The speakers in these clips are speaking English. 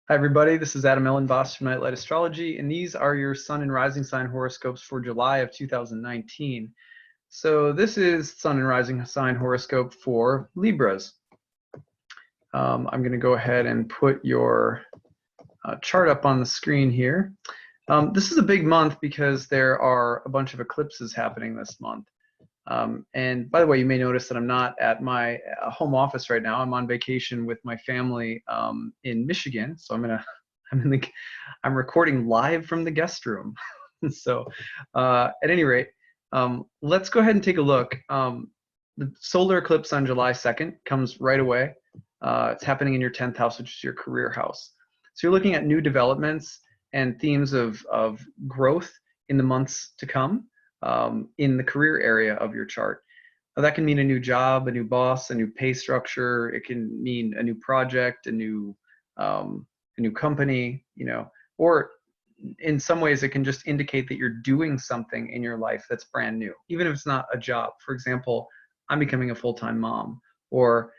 Hi, everybody. This is Adam Elenbaas from Nightlight Astrology, and these are your Sun and Rising Sign horoscopes for July of 2019. So this is Sun and Rising Sign horoscope for Libras. I'm going to go ahead and put your chart up on the screen here. This is a big month because there are a bunch of eclipses happening this month. And by the way, you may notice that I'm not at my home office right now. I'm on vacation with my family in Michigan. So I'm recording live from the guest room. So at any rate, let's go ahead and take a look. The solar eclipse on July 2nd comes right away. It's happening in your 10th house, which is your career house. So you're looking at new developments and themes of growth in the months to come. In the career area of your chart. Now, that can mean a new job, a new boss, a new pay structure. It can mean a new project, a new company, or in some ways it can just indicate that you're doing something in your life that's brand new, even if it's not a job. For example, I'm becoming a full-time mom, or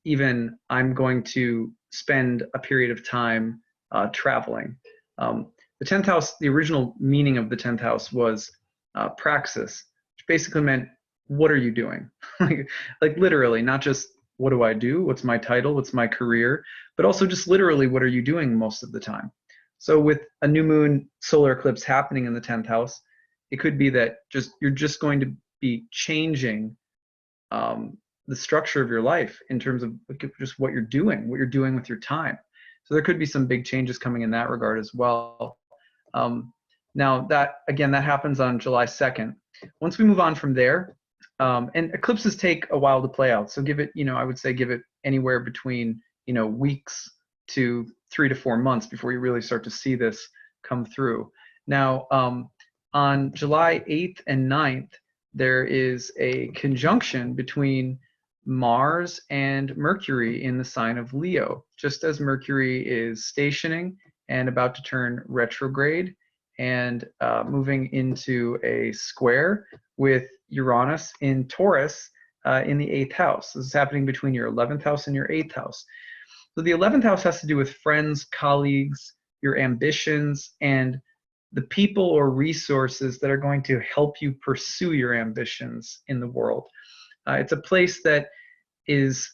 even I'm going to spend a period of time traveling. The 10th house, the original meaning of the 10th house was praxis, which basically meant, what are you doing? like literally, not just what do I do, what's my title, what's my career, but also just literally, what are you doing most of the time? So with a new moon solar eclipse happening in the 10th house, it could be that you're just going to be changing the structure of your life in terms of just what you're doing with your time. So there could be some big changes coming in that regard as well. Now that happens on July 2nd. Once we move on from there, and eclipses take a while to play out. So give it, I would say give it anywhere between, weeks to 3 to 4 months before you really start to see this come through. Now, on July 8th and 9th, there is a conjunction between Mars and Mercury in the sign of Leo, just as Mercury is stationing and about to turn retrograde and moving into a square with Uranus in Taurus in the 8th house. This is happening between your 11th house and your 8th house. So the 11th house has to do with friends, colleagues, your ambitions, and the people or resources that are going to help you pursue your ambitions in the world. It's a place that is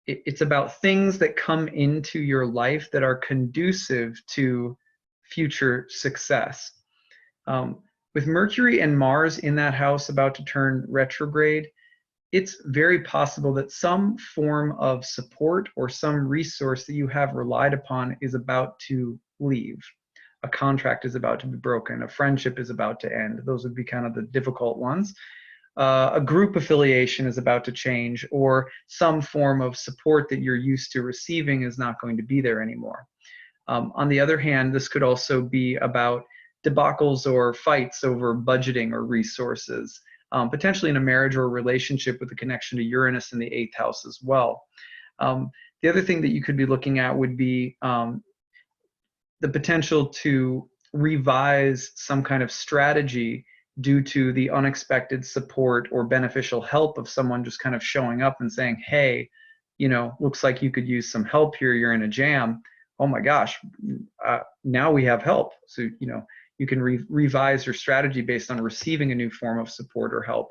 it's about things that come into your life that are conducive to future success. With Mercury and Mars in that house about to turn retrograde, it's very possible that some form of support or some resource that you have relied upon is about to leave. A contract is about to be broken. A friendship is about to end. Those would be kind of the difficult ones. A group affiliation is about to change, or some form of support that you're used to receiving is not going to be there anymore. On the other hand, this could also be about debacles or fights over budgeting or resources, potentially in a marriage or a relationship with a connection to Uranus in the 8th house as well. The other thing that you could be looking at would be the potential to revise some kind of strategy due to the unexpected support or beneficial help of someone just kind of showing up and saying, hey, looks like you could use some help here. You're in a jam. Oh my gosh, now we have help. So, you can revise your strategy based on receiving a new form of support or help.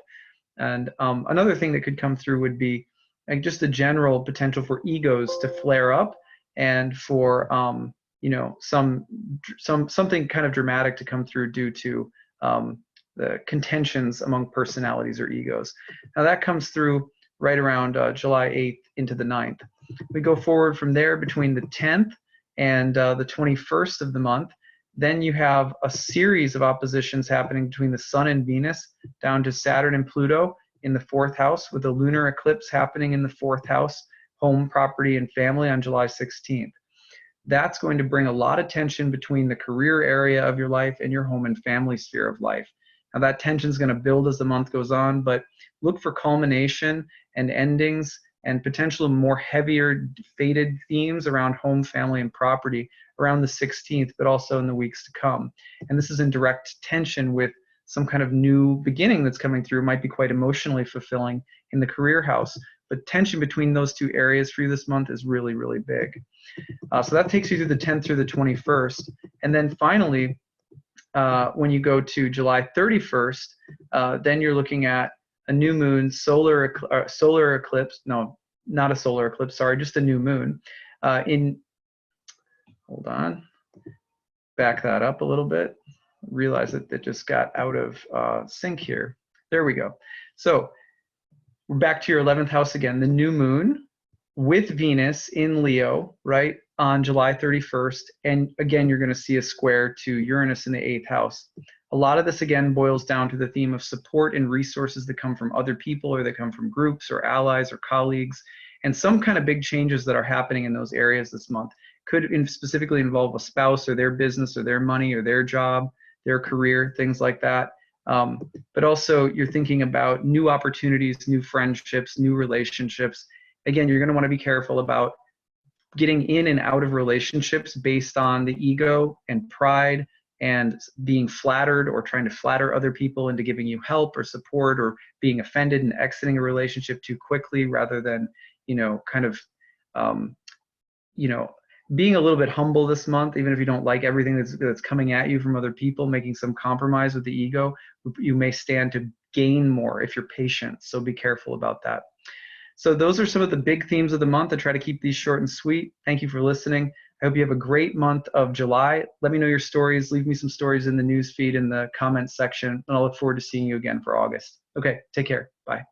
And another thing that could come through would be like just a general potential for egos to flare up and for, something kind of dramatic to come through due to the contentions among personalities or egos. Now that comes through right around July 8th into the 9th. We go forward from there between the 10th and the 21st of the month. Then you have a series of oppositions happening between the Sun and Venus down to Saturn and Pluto in the 4th house, with a lunar eclipse happening in the 4th house, home, property, and family on July 16th. That's going to bring a lot of tension between the career area of your life and your home and family sphere of life. Now that tension is going to build as the month goes on, but look for culmination and endings and potential more heavier fated themes around home, family, and property around the 16th, but also in the weeks to come. And this is in direct tension with some kind of new beginning that's coming through. It might be quite emotionally fulfilling in the career house But tension between those two areas for you this month is really, really big. So that takes you through the 10th through the 21st. And then finally, when you go to July 31st, then you're looking at a new moon, solar eclipse. No, not a solar eclipse. Sorry, just a new moon. Hold on, back that up a little bit. Realize that it just got out of sync here. There we go. So we're back to your 11th house again, the new moon with Venus in Leo, right, on July 31st. And again, you're going to see a square to Uranus in the 8th house. A lot of this, again, boils down to the theme of support and resources that come from other people or that come from groups or allies or colleagues, and some kind of big changes that are happening in those areas this month. Could specifically involve a spouse or their business or their money or their job, their career, things like that. But also you're thinking about new opportunities, new friendships, new relationships. Again, you're going to want to be careful about getting in and out of relationships based on the ego and pride and being flattered or trying to flatter other people into giving you help or support, or being offended and exiting a relationship too quickly, rather than, kind of, being a little bit humble this month, even if you don't like everything that's coming at you from other people, making some compromise with the ego. You may stand to gain more if you're patient. So be careful about that. So those are some of the big themes of the month. I try to keep these short and sweet. Thank you for listening. I hope you have a great month of July. Let me know your stories. Leave me some stories in the news feed in the comments section, and I'll look forward to seeing you again for August. Okay, take care. Bye.